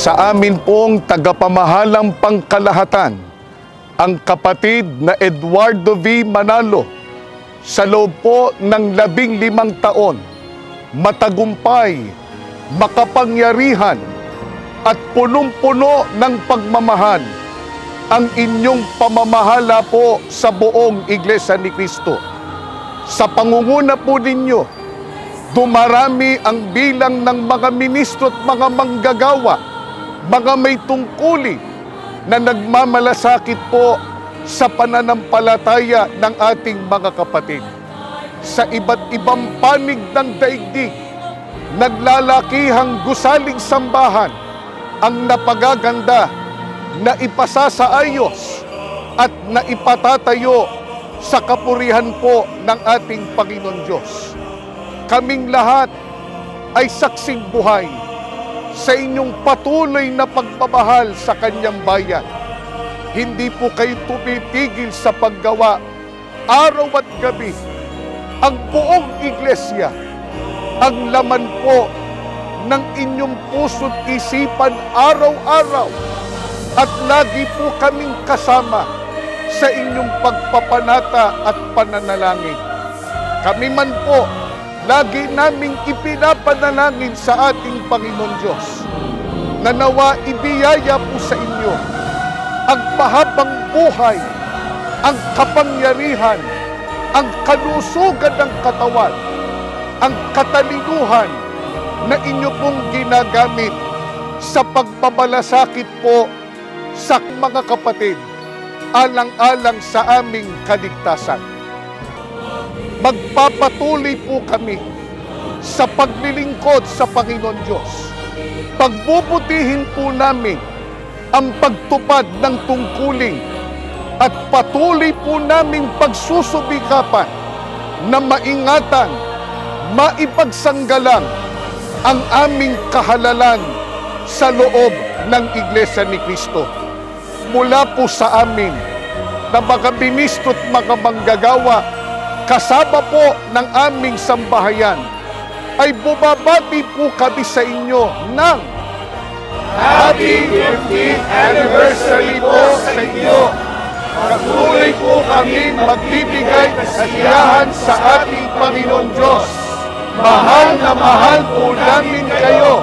Sa amin pong tagapamahalang pangkalahatan, ang kapatid na Eduardo V. Manalo, sa loob po ng 15 taon, matagumpay, makapangyarihan, at punong-puno ng pagmamahal ang inyong pamamahala po sa buong Iglesia ni Cristo. Sa pangunguna po ninyo, dumarami ang bilang ng mga ministro at mga manggagawa, mga may tungkulin na nagmamalasakit po sa pananampalataya ng ating mga kapatid. Sa iba't ibang panig ng daigdig, naglalakihang gusaling sambahan ang napagaganda na ipasasaayos at na ipatatayo sa kapurihan po ng ating Panginoon Diyos. Kaming lahat ay saksing buhay sa inyong patuloy na pagmamahal sa kanyang bayan. Hindi po kayo tumitigil sa paggawa araw at gabi. Ang buong iglesia, ang laman po ng inyong puso't isipan araw-araw, at lagi po kaming kasama sa inyong pagpapanata at pananalangin. Kami man po, lagi naming ipinapanalangin sa ating Panginoon Diyos na nawa ibiyaya po sa inyo ang pahabang buhay, ang kapangyarihan, ang kalusugan ng katawan, ang katalinuhan na inyo pong ginagamit sa pagbabalasakit po sa mga kapatid alang-alang sa aming kaligtasan. Magpapatuloy po kami sa paglilingkod sa Panginoon Diyos. Pagbubutihin po namin ang pagtupad ng tungkulin at patuloy po naming pagsusubikapan na maingatan, maipagsanggalang ang aming kahalalan sa loob ng Iglesia ni Cristo. Mula po sa amin na mga ministro at mga manggagawa, kasama po ng aming sambahayan, ay bumabati po kami sa inyo ng Happy 15th Anniversary po sa inyo. Patuloy po kami magbibigay kasiyahan sa ating Panginoon Diyos. Mahal na mahal po namin kayo.